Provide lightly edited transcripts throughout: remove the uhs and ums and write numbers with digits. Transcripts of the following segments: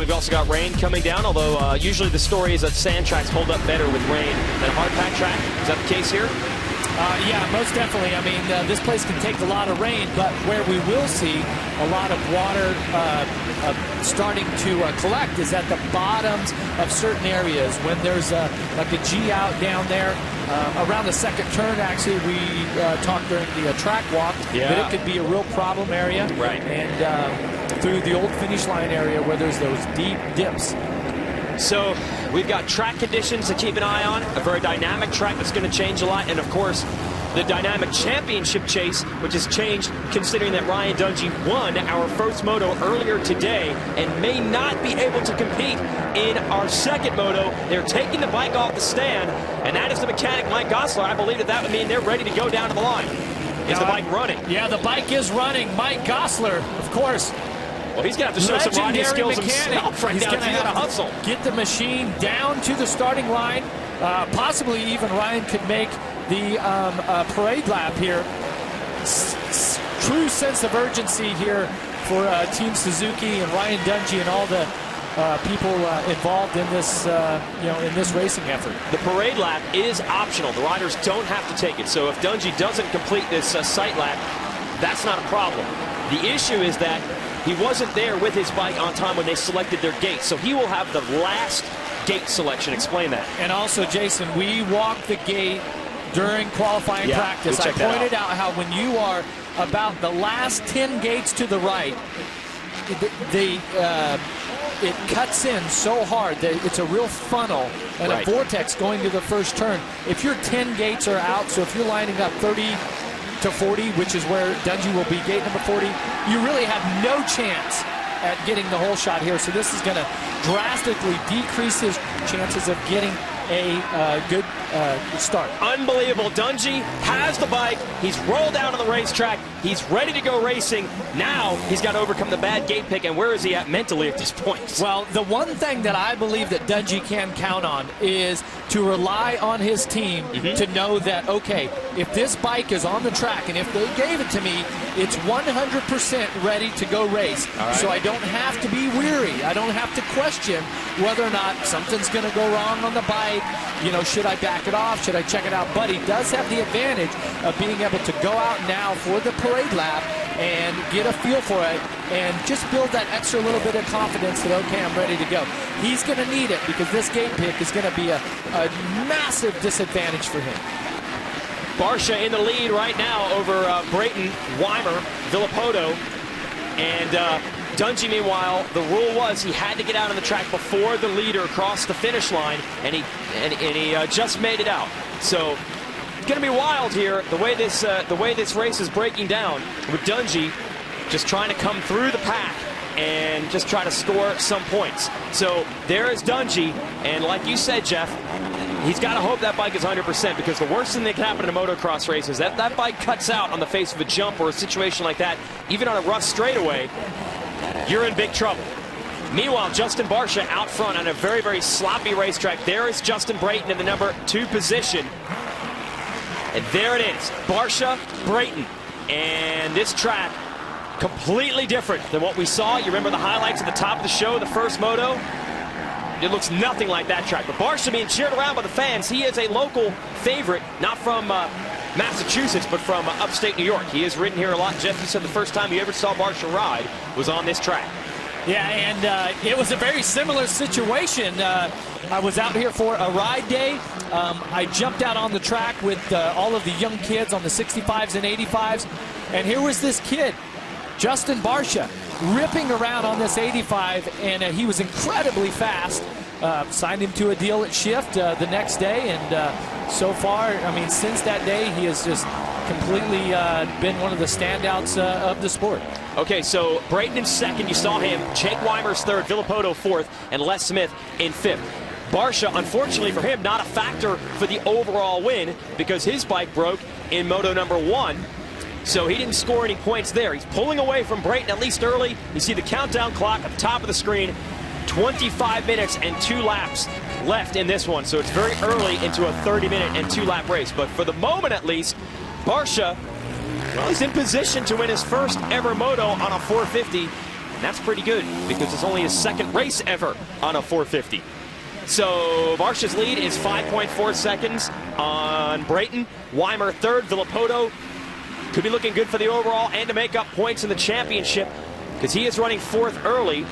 we've also got rain coming down, although usually the story is that sand tracks hold up better with rain than a hard pack track. Is that the case here? Yeah, most definitely. I mean, this place can take a lot of rain, but where we will see a lot of water starting to collect is at the bottoms of certain areas. When there's like a G out down there, around the second turn, actually, we talked during the track walk that it could be a real problem area. Right. And through the old finish line area where there's those deep dips. So we've got track conditions to keep an eye on, a very dynamic track that's going to change a lot, and of course the dynamic championship chase, which has changed considering that Ryan Dungey won our first moto earlier today and may not be able to compete in our second moto. They're taking the bike off the stand, and that is the mechanic Mike Gosler. I believe that would mean they're ready to go down to the line. Is the bike running? Yeah, the bike is running. Mike Gosler, of course. Well, he's going to have to show some riding skills himself right now. He's going to hustle. Get the machine down to the starting line. Possibly even Ryan could make the parade lap here. True sense of urgency here for Team Suzuki and Ryan Dungey and all the people involved in this, in this racing effort. The parade lap is optional. The riders don't have to take it. So if Dungey doesn't complete this sight lap, that's not a problem. The issue is that he wasn't there with his bike on time when they selected their gate, so he will have the last gate selection. Explain that. And also, Jason, we walked the gate during qualifying practice. I pointed out how when you are about the last 10 gates to the right, it cuts in so hard that it's a real funnel and a vortex going to the first turn. If your 10 gates are out, so if you're lining up 30 to 40, which is where Dungey will be, gate number 40, you really have no chance at getting the whole shot here. So this is going to drastically decrease his chances of getting a good start. Unbelievable. Dungey has the bike. He's rolled out on the racetrack. He's ready to go racing. Now he's got to overcome the bad gate pick. And where is he at mentally at this point? Well, the one thing that I believe that Dungey can count on is to rely on his team to know that, okay, if this bike is on the track and if they gave it to me, it's 100% ready to go race. So I don't have to be weary. I don't have to question whether or not something's going to go wrong on the bike. You know, should I back it off? Should I check it out? But he does have the advantage of being able to go out now for the parade lap and get a feel for it and just build that extra little bit of confidence that, okay, I'm ready to go. He's going to need it because this gate pick is going to be a massive disadvantage for him. Barcia in the lead right now over Brayton, Weimer, Villopoto, and Dungey, meanwhile, the rule was he had to get out on the track before the leader crossed the finish line, and he just made it out. So it's going to be wild here. The way this race is breaking down with Dungey just trying to come through the pack and just try to score some points. So there is Dungey, and like you said, Jeff, he's got to hope that bike is 100% because the worst thing that can happen in a motocross race is that that bike cuts out on the face of a jump or a situation like that, even on a rough straightaway. You're in big trouble. Meanwhile, JustinBarcia out front on a very, very sloppy racetrack. There is JustinBrayton in the number 2 position. And there it is, Barcia, Brayton. And this track, completely different than what we saw. You remember the highlights at the top of the show, the first moto? It looks nothing like that track. But Barcia being cheered around by the fans. He is a local favorite, not from Massachusetts, but from upstate New York. He has ridden here a lot. Jeff, you said the first time you ever saw Barcia ride was on this track. Yeah, and it was a very similar situation. I was out here for a ride day. I jumped out on the track with all of the young kids on the 65s and 85s. And here was this kid, JustinBarcia, ripping around on this 85, and he was incredibly fast. Signed him to a deal at Shift the next day, and so far, I mean, since that day, he has just completely been one of the standouts of the sport. Okay, so Brayton in second, you saw him. Jake Weimer's third, Villopoto fourth, and Les Smith in fifth. Barcia, unfortunately for him, not a factor for the overall win because his bike broke in moto number 1. So he didn't score any points there. He's pulling away from Brayton at least early. You see the countdown clock at the top of the screen. 25 minutes and 2 laps left in this one. So it's very early into a 30-minute and 2-lap race. But for the moment, at least, Barcia is in position to win his first ever moto on a 450. And that's pretty good because it's only his second race ever on a 450. So Barcia's lead is 5.4 seconds on Brayton. Weimer third. Villopoto could be looking good for the overall and to make up points in the championship because he is running fourth early.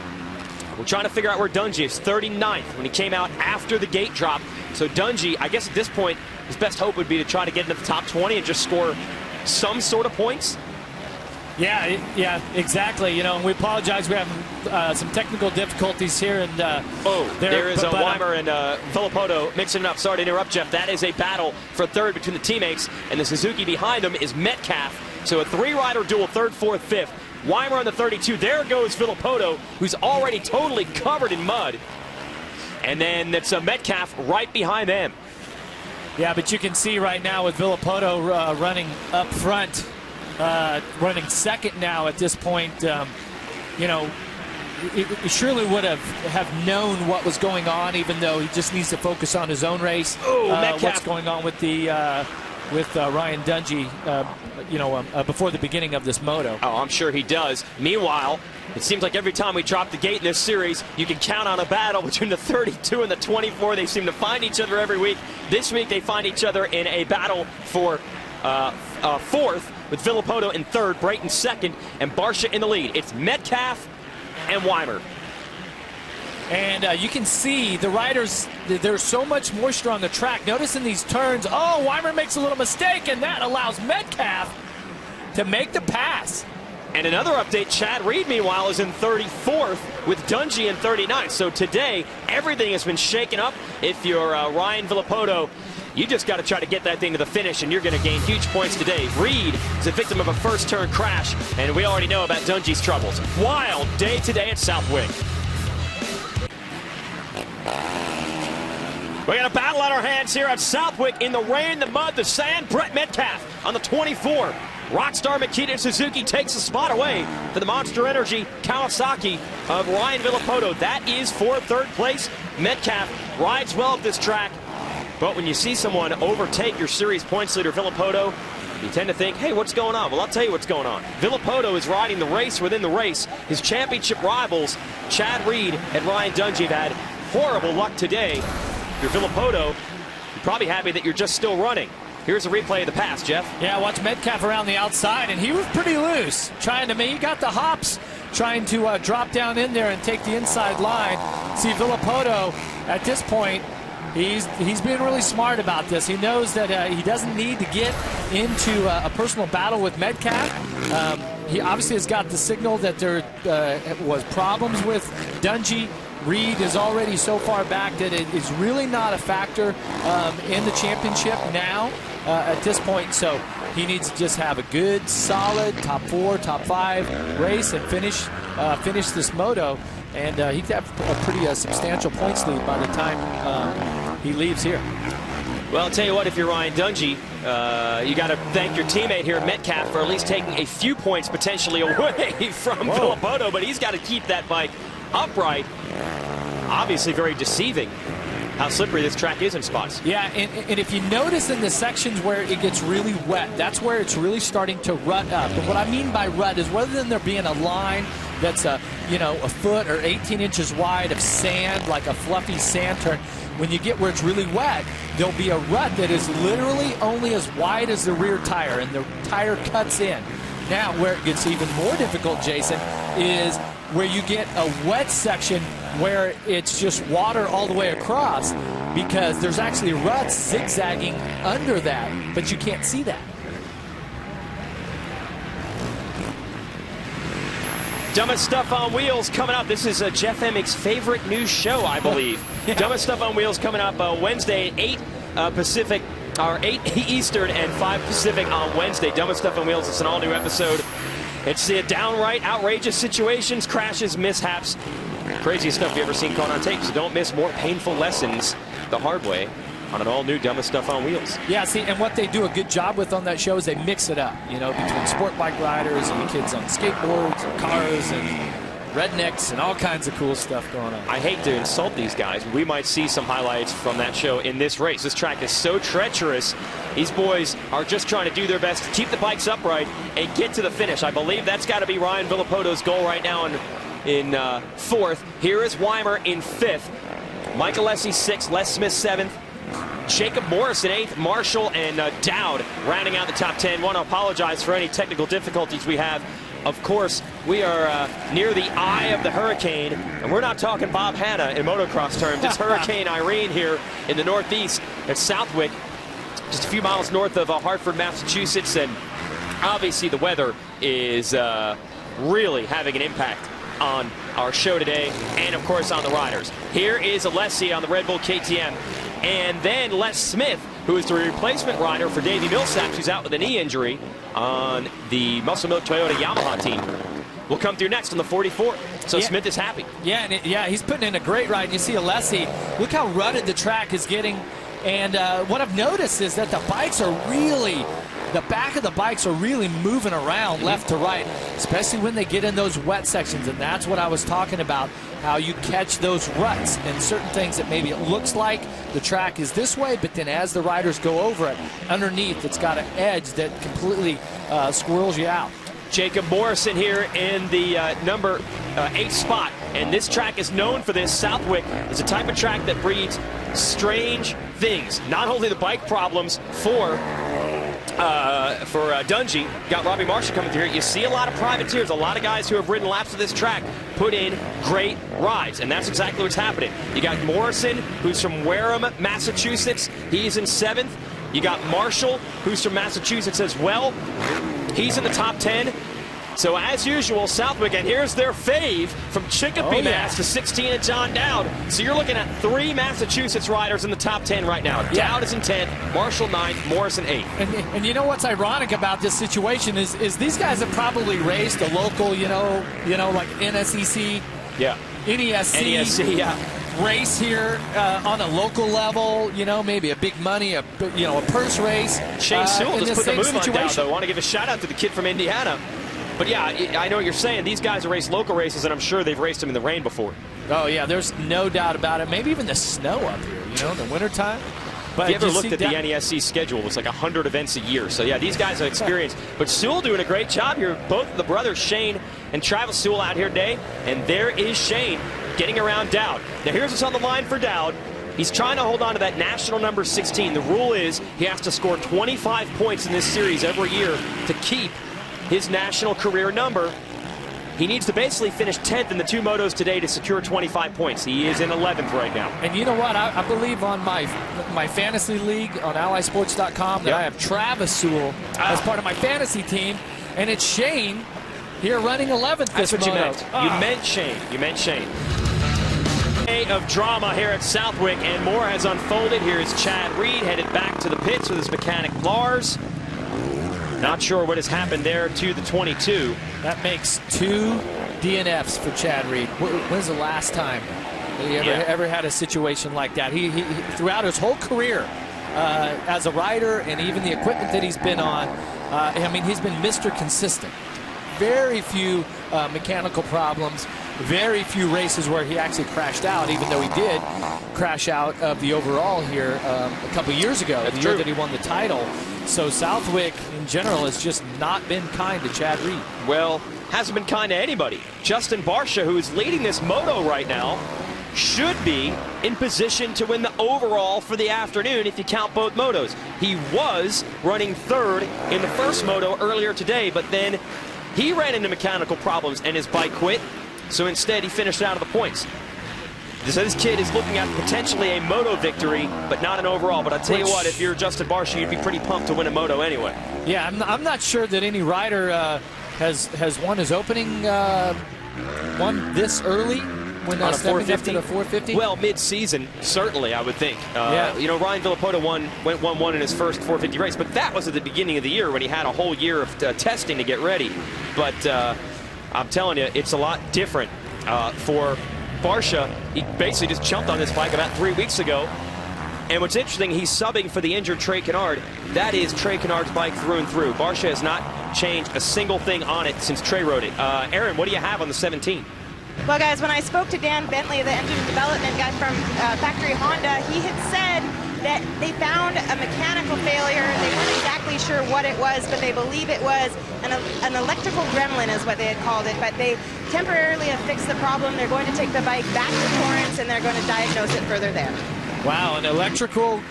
We're trying to figure out where Dungey is. 39th when he came out after the gate drop. So Dungey, I guess at this point, his best hope would be to try to get into the top 20 and just score some sort of points. Yeah, exactly. You know, we apologize. We have some technical difficulties here. And there is Weimer and Villopoto mixing it up. Sorry to interrupt, Jeff. That is a battle for third between the teammates, and the Suzuki behind them is Metcalfe. So a three-rider duel, third, fourth, fifth. Weimer on the 32. There goes Villopoto, who's already totally covered in mud. And then it's Metcalfe right behind them. Yeah, but you can see right now with Villopoto running up front, running second now at this point. You know, he surely would have known what was going on, even though he just needs to focus on his own race. What's going on with the Ryan Dungey, before the beginning of this moto. Oh, I'm sure he does. Meanwhile, it seems like every time we drop the gate in this series, you can count on a battle between the 32 and the 24. They seem to find each other every week. This week, they find each other in a battle for fourth, with Villopoto in third, Brayton second, and Barcia in the lead. It's Metcalfe and Weimer. And you can see the riders, there's so much moisture on the track. Notice in these turns, Weimer makes a little mistake, and that allows Metcalfe to make the pass. And another update, Chad Reed, meanwhile, is in 34th with Dungey in 39th. So today, everything has been shaken up. If you're Ryan Villopoto, you just got to try to get that thing to the finish, and you're going to gain huge points today. Reed is a victim of a first-turn crash, and we already know about Dungey's troubles. Wild day today at Southwick. We got a battle on our hands here at Southwick in the rain, the mud, the sand. Brett Metcalfe on the 24. Rockstar Makita Suzuki takes the spot away for the Monster Energy Kawasaki of Ryan Villopoto. That is for third place. Metcalfe rides well at this track, but when you see someone overtake your series points leader Villopoto, you tend to think, hey, what's going on? Well, I'll tell you what's going on. Villopoto is riding the race within the race. His championship rivals, Chad Reed and Ryan Dungey, have had horrible luck today. If you're Villopoto, you're probably happy that you're just still running. Here's a replay of the pass, Jeff. Yeah, watch Metcalfe around the outside, and he was pretty loose. He got the hops, trying to drop down in there and take the inside line. See, Villopoto, at this point, he's being really smart about this. He knows that he doesn't need to get into a personal battle with Metcalfe. He obviously has got the signal that there was problems with Dungey. Reed is already so far back that it is really not a factor in the championship now at this point. So he needs to just have a good, solid top 4, top 5 race and finish this moto. And he could have a pretty substantial points lead by the time he leaves here. Well, I'll tell you what, if you're Ryan Dungey, you got to thank your teammate here, Metcalfe, for at least taking a few points potentially away from Villopoto, but he's got to keep that bike upright. Obviously very deceiving how slippery this track is in spots. Yeah, and if you notice in the sections where it gets really wet, that's where it's really starting to rut up. And what I mean by rut is rather than there being a line that's a foot or 18 inches wide of sand, like a fluffy sand turn, when you get where it's really wet, there'll be a rut that is literally only as wide as the rear tire, and the tire cuts in. Now, where it gets even more difficult, Jason, is where you get a wet section where it's just water all the way across, because there's actually ruts zigzagging under that, but you can't see that. Dumbest Stuff on Wheels coming up. This is Jeff Emmig's favorite new show, I believe. Yeah. Dumbest Stuff on Wheels coming up Wednesday at 8 Pacific, or 8 Eastern and 5 Pacific on Wednesday. Dumbest Stuff on Wheels. It's an all-new episode. It's the downright outrageous situations, crashes, mishaps, craziest stuff you've ever seen caught on tape. So don't miss more painful lessons the hard way on an all-new Dumbest Stuff on Wheels. Yeah, see, and what they do a good job with on that show is they mix it up, between sport bike riders and kids on skateboards and cars and rednecks and all kinds of cool stuff going on. I hate to insult these guys, but we might see some highlights from that show in this race. This track is so treacherous. These boys are just trying to do their best to keep the bikes upright and get to the finish. I believe that's got to be Ryan Villopoto's goal right now, and in fourth. Here is Weimer in fifth. Michael Alessi sixth. Les Smith seventh. Jacob Morrison eighth. Marshall and Dowd rounding out the top 10. Want to apologize for any technical difficulties we have. Of course, we are near the eye of the hurricane, and we're not talking Bob Hanna in motocross terms. It's Hurricane Irene here in the northeast at Southwick, just a few miles north of Hartford, Massachusetts, and obviously the weather is really having an impact on our show today and, of course, on the riders. Here is Alessi on the Red Bull KTM, and then Les Smith, who is the replacement rider for Davey Millsaps, who's out with a knee injury on the Muscle Milk Toyota Yamaha team. Will come through next on the 44. So yeah, Smith is happy. Yeah, and he's putting in a great ride. And you see Alessi, look how rutted the track is getting. And what I've noticed is that the bikes are really, the back of the bikes are really moving around left to right, especially when they get in those wet sections. And that's what I was talking about, how you catch those ruts and certain things that maybe it looks like the track is this way, but then as the riders go over it, underneath it's got an edge that completely squirrels you out. Jacob Morrison here in the number 8 spot, and this track is known for this. Southwick is a type of track that breeds strange things. Not only the bike problems for Dungey, got Robbie Marshall coming through here. You see a lot of privateers, a lot of guys who have ridden laps of this track put in great rides, and that's exactly what's happening. You got Morrison, who's from Wareham, Massachusetts. He's in 7th. You got Marshall, who's from Massachusetts as well. He's in the top 10. So as usual, Southwick, and here's their fave from Chicopee, Mass, to 16 at John Dowd. So you're looking at 3 Massachusetts riders in the top 10 right now. Yeah. Dowd is in 10th, Marshall 9th, Morrison 8th. And you know what's ironic about this situation is these guys have probably raced a local, you know, like NSEC, yeah, NESC, yeah, race here on a local level, you know, maybe a big money, a purse race. Shane Sewell just put the move situation. on Dowd, though. I want to give a shout out to the kid from Indiana. But yeah, I know what you're saying. These guys have raced local races, and I'm sure they've raced them in the rain before. Oh, yeah, there's no doubt about it. Maybe even the snow up here, you know, in the wintertime. But if you ever looked at the NESC schedule, it's like 100 events a year. So, yeah, these guys have experience. But Sewell doing a great job here. Both of the brothers, Shane and Travis Sewell, out here today. And there is Shane getting around Dowd. Now, here's what's on the line for Dowd. He's trying to hold on to that national number 16. The rule is he has to score 25 points in this series every year to keep his national career number. He needs to basically finish 10th in the 2 motos today to secure 25 points. He is in 11th right now. And you know what? I believe on my fantasy league on allysports.com that I have Travis Sewell as part of my fantasy team, and it's Shane here running 11th. That's what you meant. You meant Shane. You meant Shane. Day of drama here at Southwick, and more has unfolded. Here is Chad Reed headed back to the pits with his mechanic Lars. Not sure what has happened there to the 22. That makes 2 DNFs for Chad Reed. When's the last time he ever had a situation like that? He throughout his whole career as a rider and even the equipment that he's been on, I mean, he's been Mr. Consistent. Very few mechanical problems, very few races where he actually crashed out, even though he did crash out of the overall here a couple years ago, the year that he won the title. So Southwick, in general, has just not been kind to Chad Reed. Well, hasn't been kind to anybody. JustinBarcia, who is leading this moto right now, should be in position to win the overall for the afternoon if you count both motos. He was running 3rd in the first moto earlier today, but then he ran into mechanical problems and his bike quit. So instead, he finished out of the points. So this kid is looking at potentially a moto victory, but not an overall. But I tell you what, if you're Justin Barcia, you'd be pretty pumped to win a moto anyway. Yeah, I'm not sure that any rider has won his opening one this early when on a 450. 450. Well, mid-season, certainly, I would think. You know, RyanVillopoto went 1-1 in his first 450 race, but that was at the beginning of the year when he had a whole year of testing to get ready. But I'm telling you, it's a lot different for Barcia. He basically just jumped on this bike about 3 weeks ago. And what's interesting, he's subbing for the injured Trey Kennard. That is Trey Kennard's bike through and through. Barcia has not changed a single thing on it since Trey rode it. Aaron, what do you have on the 17? Well, guys, when I spoke to Dan Bentley, the engine development guy from Factory Honda, he had said that they found a mechanical failure. They weren't exactly sure what it was, but they believe it was an electrical gremlin is what they had called it. But they temporarily have fixed the problem. They're going to take the bike back to Torrance, and they're going to diagnose it further there. Wow, an electrical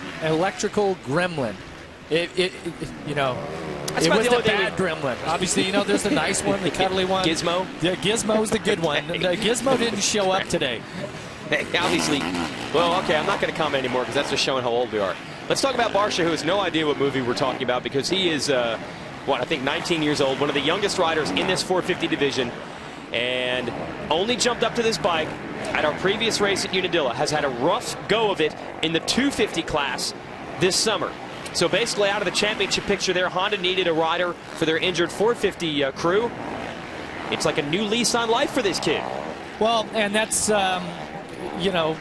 gremlin. You know, That's it was the the bad gremlin. Obviously, you know, there's the nice one, the cuddly one. Gizmo? Yeah, Gizmo's the good one. Gizmo didn't show up today. Hey, obviously, well, okay, I'm not going to comment anymore because that's just showing how old we are. Let's talk about Barcia, who has no idea what movie we're talking about because he is, what, I think 19 years old, one of the youngest riders in this 450 division, and only jumped up to this bike at our previous race at Unadilla, has had a rough go of it in the 250 class this summer. So basically out of the championship picture there, Honda needed a rider for their injured 450 crew. It's like a new lease on life for this kid. Well, and that's, you know,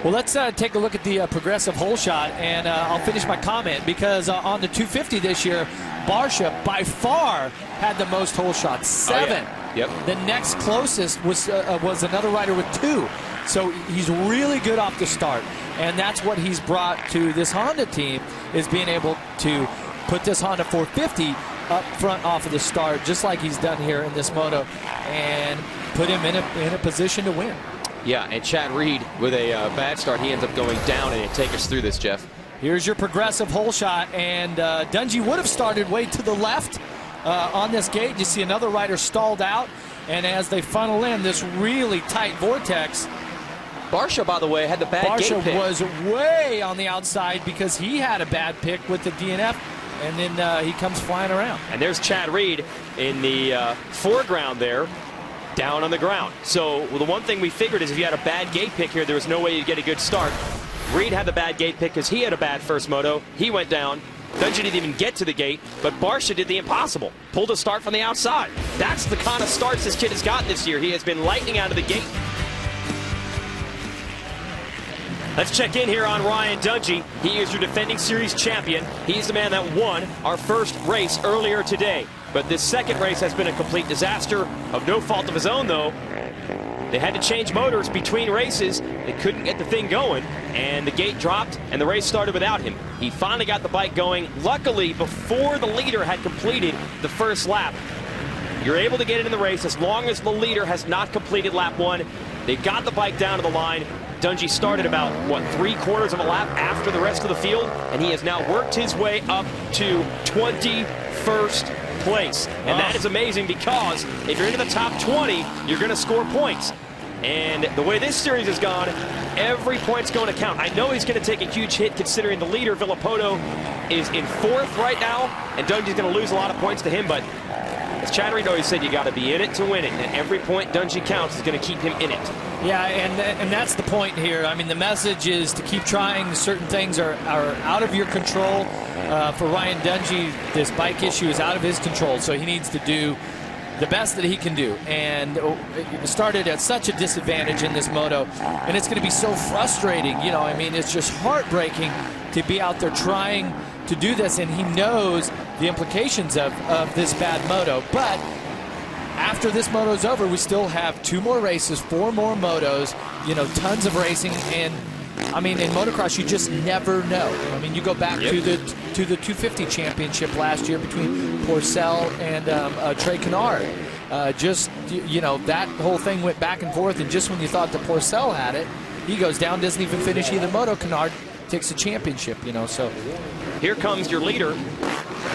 well, let's take a look at the progressive hole shot, and I'll finish my comment because on the 250 this year, Barcia by far had the most hole shots, 7. Oh, yeah. Yep. The next closest was another rider with 2. So he's really good off the start, and that's what he's brought to this Honda team, is being able to put this Honda 450 up front off of the start, just like he's done here in this moto, and put him in a position to win. Yeah, and Chad Reed with a bad start, he ends up going down, and it take us through this, Jeff. Here's your progressive hole shot, and Dungey would have started way to the left on this gate. You see another rider stalled out, and as they funnel in this really tight vortex, Barcia, by the way, had the bad gate pick. Barcia was way on the outside because he had a bad pick with the DNF, and then he comes flying around. And there's Chad Reed in the foreground there, down on the ground. So the one thing we figured is if you had a bad gate pick here, there was no way you'd get a good start. Reed had the bad gate pick because he had a bad first moto. He went down. Dungey didn't even get to the gate, but Barcia did the impossible. Pulled a start from the outside. That's the kind of starts this kid has gotten this year. He has been lightning out of the gate. Let's check in here on Ryan Dungey. He is your defending series champion. He's the man that won our first race earlier today. But this second race has been a complete disaster, of no fault of his own, though. They had to change motors between races. They couldn't get the thing going, and the gate dropped, and the race started without him. He finally got the bike going, luckily, before the leader had completed the first lap. You're able to get into the race as long as the leader has not completed lap 1. They got the bike down to the line. Dungey started about, what, 3/4 of a lap after the rest of the field, and he has now worked his way up to 21st place. And that is amazing because if you're into the top 20, you're going to score points. And the way this series has gone, every point's going to count. I know he's going to take a huge hit considering the leader, Villopoto, is in 4th right now, and Dungey's going to lose a lot of points to him, but as Chad Reed always said, you got to be in it to win it, and every point Dungey counts is going to keep him in it. Yeah, and that's the point here. I mean, the message is to keep trying. Certain things are out of your control. For Ryan Dungey, this bike issue is out of his control, so he needs to do the best that he can do. And it started at such a disadvantage in this moto, and it's going to be so frustrating. You know, I mean, it's just heartbreaking to be out there trying to do this, and he knows the implications of this bad moto. But after this moto is over, we still have 2 more races, 4 more motos, you know, tons of racing. And I mean, in motocross, you just never know. I mean, you go back to the 250 championship last year between Porcel and Trey Kennard. Just, you know, that whole thing went back and forth, and just when you thought the Porcel had it, he goes down, doesn't even finish either moto. Kennard takes the championship, you know. So here comes your leader,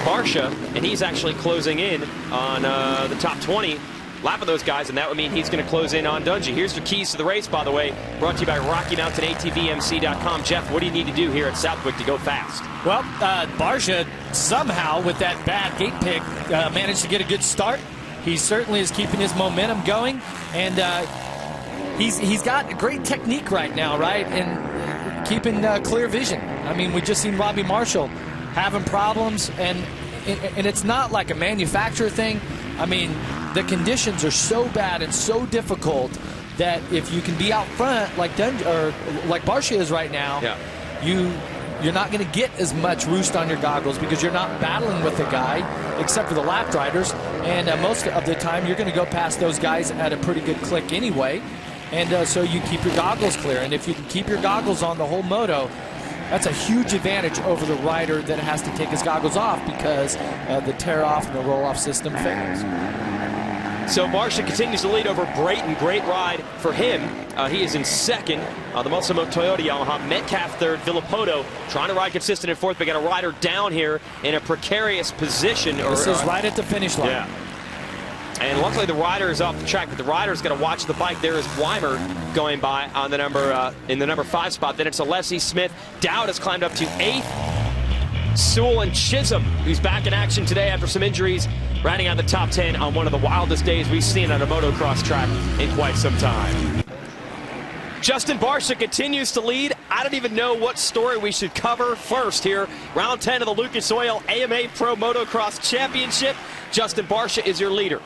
Barcia, and he's actually closing in on the top 20 lap of those guys, and that would mean he's going to close in on Dungey. Here's your keys to the race, by the way, brought to you by RockyMountainATVMC.com. Jeff, what do you need to do here at Southwick to go fast? Well, Barcia somehow, with that bad gate pick, managed to get a good start. He certainly is keeping his momentum going, and he's got great technique right now, right, and keeping clear vision. I mean, we just seen Robbie Marshall having problems, and it's not like a manufacturer thing. I mean, the conditions are so bad and so difficult that if you can be out front like Barcia is right now, you're not going to get as much roost on your goggles because you're not battling with the guy, except for the lap riders. And most of the time, you're going to go past those guys at a pretty good click anyway. And so you keep your goggles clear. And if you can keep your goggles on the whole moto, that's a huge advantage over the rider that has to take his goggles off because the tear-off and the roll-off system fails. So Barcia continues to lead over Brayton. Great ride for him. He is in second. The Massimo Toyota Yamaha. Metcalfe third. Villopoto trying to ride consistent in fourth. We got a rider down here in a precarious position. This is right at the finish line. Yeah. And luckily the rider is off the track, but the rider's got to watch the bike. There is Weimer going by on the in the number 5 spot. Then it's Alessi, Smith. Dowd has climbed up to 8th. Sewell and Chisholm, who's back in action today after some injuries, rounding out the top 10 on one of the wildest days we've seen on a motocross track in quite some time. JustinBarcia continues to lead. I don't even know what story we should cover first here. Round 10 of the Lucas Oil AMA Pro Motocross Championship. JustinBarcia is your leader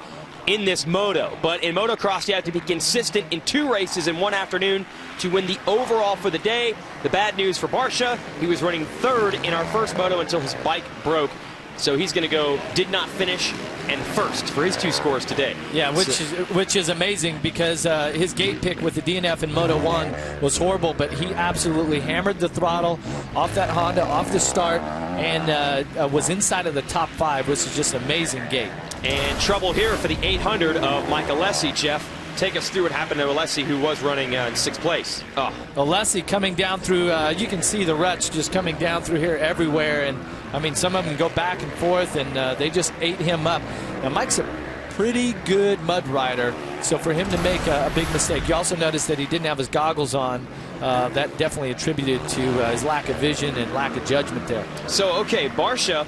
in this moto, but in motocross you have to be consistent in 2 races in one afternoon to win the overall for the day. The bad news for Barcia, he was running 3rd in our first moto until his bike broke, so he's going to go did not finish and 1st for his 2 scores today. Yeah, which is amazing because his gate pick with the DNF in Moto1 was horrible, but he absolutely hammered the throttle off that Honda, off the start, and was inside of the top 5, which is just an amazing gate. And trouble here for the 800 of Mike Alessi. Jeff, take us through what happened to Alessi, who was running in 6th place. Alessi coming down through, you can see the ruts just coming down through here everywhere, and I mean some of them go back and forth, and they just ate him up. Now Mike's a pretty good mud rider, so for him to make a big mistake. You also notice that he didn't have his goggles on. That definitely attributed to his lack of vision and lack of judgment there. So okay, Barcia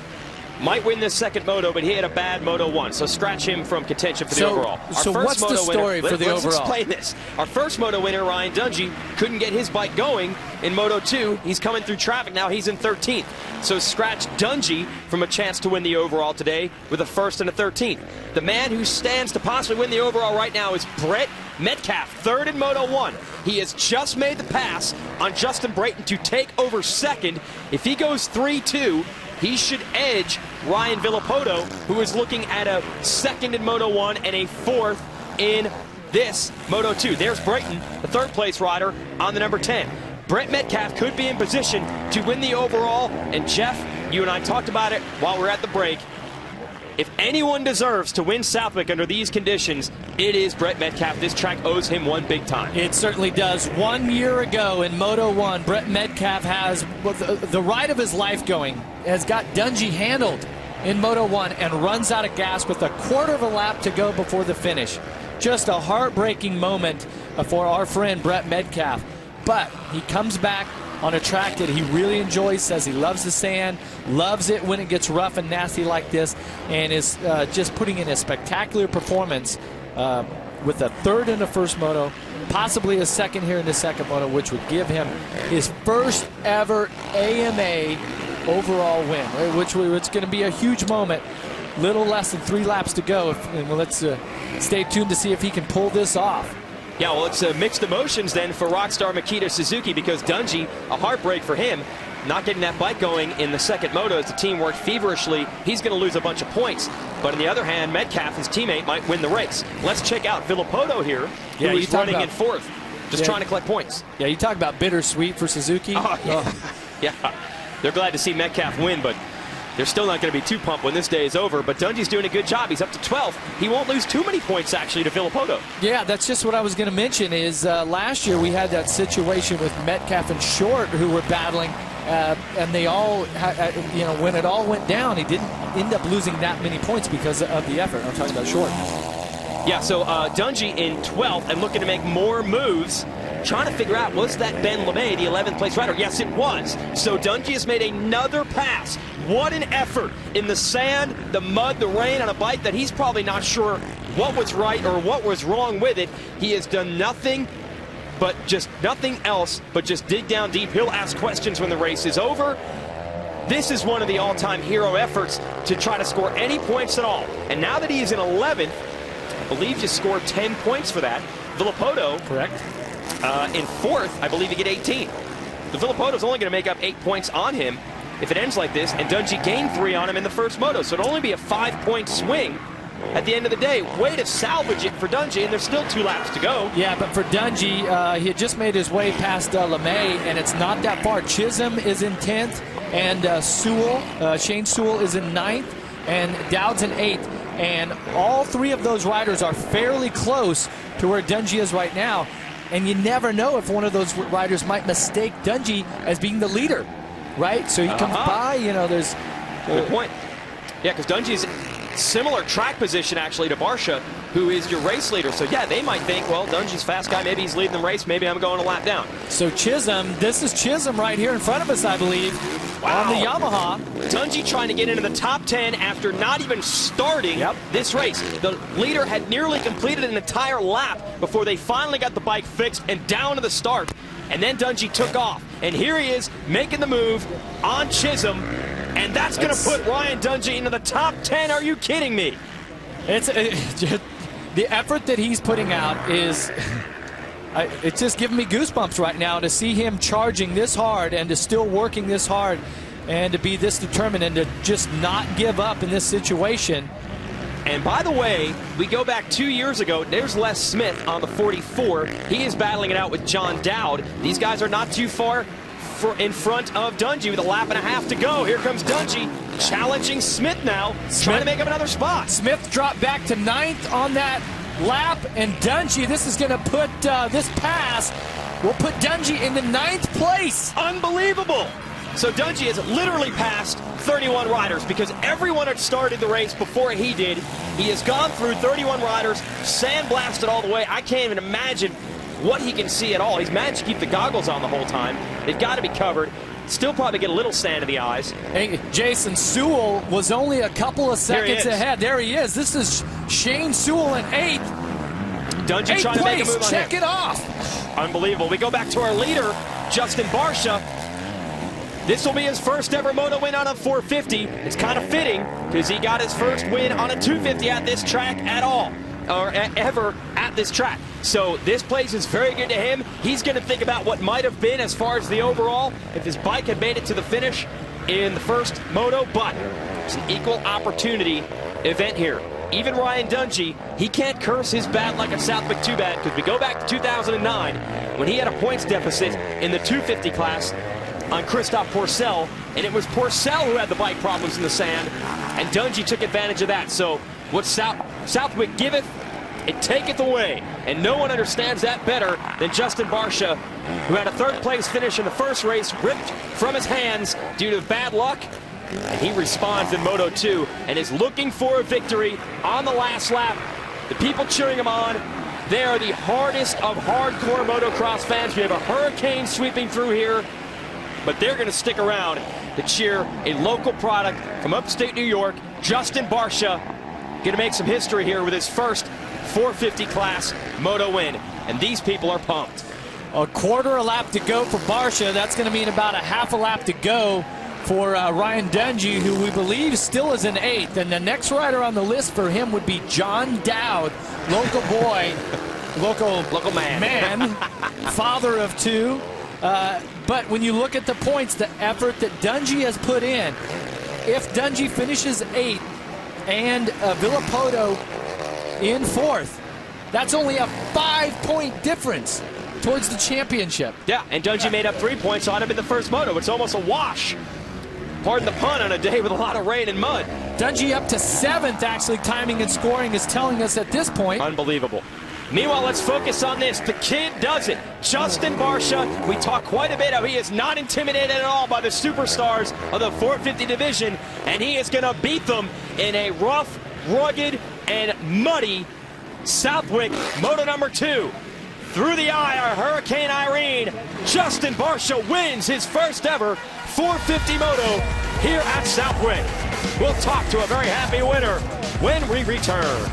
might win this second moto, but he had a bad Moto1, so scratch him from contention for the overall. So what's the story for the overall? Let's explain this. Our first moto winner, Ryan Dungey, couldn't get his bike going in Moto2. He's coming through traffic now. He's in 13th. So scratch Dungey from a chance to win the overall today with a 1st and a 13th. The man who stands to possibly win the overall right now is BrettMetcalfe, 3rd in Moto1. He has just made the pass on JustinBrayton to take over 2nd. If he goes 3-2, he should edge RyanVillopoto, who is looking at a 2nd in Moto1 and a 4th in this Moto2. There's Brayton, the 3rd place rider on the number 10. BrettMetcalfe could be in position to win the overall. And Jeff, you and I talked about it while we're at the break. If anyone deserves to win Southwick under these conditions, it is BrettMetcalfe. This track owes him one big time. It certainly does. 1 year ago in Moto1, BrettMetcalfe has the ride of his life going, has got Dungey handled in Moto1 and runs out of gas with a 1/4 of a lap to go before the finish. Just a heartbreaking moment for our friend BrettMetcalfe. But he comes back on a track that he really enjoys, says he loves the sand, loves it when it gets rough and nasty like this, and is just putting in a spectacular performance with a 3rd in the first moto, possibly a 2nd here in the second moto, which would give him his first ever AMA overall win, which it's going to be a huge moment. Little less than 3 laps to go, and let's stay tuned to see if he can pull this off. Yeah, well, it's mixed emotions then for Rockstar Makita Suzuki, because Dungey, a heartbreak for him, not getting that bike going in the second moto as the team worked feverishly. He's going to lose a bunch of points. But on the other hand, Metcalfe, his teammate, might win the race. Let's check out Villopoto here, who is running in 4th, just trying to collect points. Yeah, you talk about bittersweet for Suzuki. Oh, yeah. Yeah, they're glad to see Metcalfe win, but they're still not going to be too pumped when this day is over. But Dungey's doing a good job. He's up to 12th. He won't lose too many points, actually, to Villopoto. Yeah, that's just what I was going to mention is last year we had that situation with Metcalfe and Short who were battling, and they all, when it all went down, he didn't end up losing that many points because of the effort. I'm talking about Short. Yeah, so Dungey in 12th and looking to make more moves. Trying to figure out, was that Ben LeMay, the 11th place rider? Yes, it was. So Dungey has made another pass. What an effort in the sand, the mud, the rain on a bike that he's probably not sure what was right or what was wrong with it. He has done nothing but just nothing else but just dig down deep. He'll ask questions when the race is over. This is one of the all-time hero efforts to try to score any points at all. And now that he is in 11th, I believe you scored 10 points for that. Villopoto, correct. In 4th, I believe you get 18. The Villopoto's only going to make up 8 points on him if it ends like this, and Dungey gained 3 on him in the first moto, so it'll only be a 5-point swing at the end of the day. Way to salvage it for Dungey, and there's still 2 laps to go. Yeah, but for Dungey, he had just made his way past LeMay, and it's not that far. Chisholm is in 10th, and Shane Sewell is in 9th, and Dowd's in 8th. And all 3 of those riders are fairly close to where Dungey is right now. And you never know if one of those riders might mistake Dungey as being the leader, right? So he comes by, you know, there's... Good point. Yeah, because Dungey's similar track position, actually, to Barcia, who is your race leader. So, yeah, they might think, well, Dungey's fast guy. Maybe he's leading the race. Maybe I'm going a lap down. So Chisholm, this is Chisholm right here in front of us, I believe, on the Yamaha. Dungey trying to get into the top 10 after not even starting this race. The leader had nearly completed an entire lap before they finally got the bike fixed and down to the start. And then Dungey took off. And here he is making the move on Chisholm. And that's going to put Ryan Dungey into the top 10. Are you kidding me? The effort that he's putting out is, it's just giving me goosebumps right now to see him charging this hard and to still working this hard and to be this determined and to just not give up in this situation. And by the way, we go back 2 years ago. There's Les Smith on the 44. He is battling it out with John Dowd. These guys are not too far in front of Dungey with a lap and a half to go. Here comes Dungey challenging Smith now, trying to make him another spot. Smith dropped back to 9th on that lap, and Dungey, this is going to put this pass will put Dungey in the 9th place. Unbelievable. So Dungey has literally passed 31 riders because everyone had started the race before he did. He has gone through 31 riders, sandblasted all the way. I can't even imagine what he can see at all. He's managed to keep the goggles on the whole time. They've got to be covered. Still probably get a little sand in the eyes. Hey, Jason, Sewell was only a couple of seconds ahead. There he is. This is Shane Sewell in 8th. Dungey trying to make a move on Check him. it off. Unbelievable. We go back to our leader, JustinBarcia. This will be his first ever moto win on a 450. It's kind of fitting because he got his first win on a 250 at this track at all, or ever at this track. So this place is very good to him. He's going to think about what might have been as far as the overall if his bike had made it to the finish in the first moto, but it's an equal opportunity event here. Even Ryan Dungey, he can't curse his bad luck at Southwick too bad, because we go back to 2009 when he had a points deficit in the 250 class on Christophe Pourcel, and it was Pourcel who had the bike problems in the sand, and Dungey took advantage of that. So what Southwick giveth, it taketh away, and no one understands that better than JustinBarcia, who had a 3rd place finish in the first race, ripped from his hands due to bad luck, and he responds in Moto 2 and is looking for a victory on the last lap. The people cheering him on, they are the hardest of hardcore motocross fans. We have a hurricane sweeping through here, but they're going to stick around to cheer a local product from upstate New York. JustinBarcia going to make some history here with his first 450 class moto win, and these people are pumped. A quarter a lap to go for Barcia. That's going to mean about a half a lap to go for Ryan Dungey, who we believe still is in 8th. And the next rider on the list for him would be John Dowd, local boy, local man, father of 2. But when you look at the points, the effort that Dungey has put in, if Dungey finishes 8th and Villopoto in 4th, that's only a 5-point difference towards the championship. Yeah, and Dungey made up 3 points on him in the first moto. It's almost a wash. Pardon the pun, on a day with a lot of rain and mud. Dungey up to 7th, actually. Timing and scoring is telling us at this point. Unbelievable. Meanwhile, let's focus on this. The kid does it. JustinBarcia, we talk quite a bit how he is not intimidated at all by the superstars of the 450 division, and he is going to beat them in a rough, rugged, and muddy Southwick Moto number 2. Through the eye of Hurricane Irene, JustinBarcia wins his first ever 450 moto here at Southwick. We'll talk to a very happy winner when we return.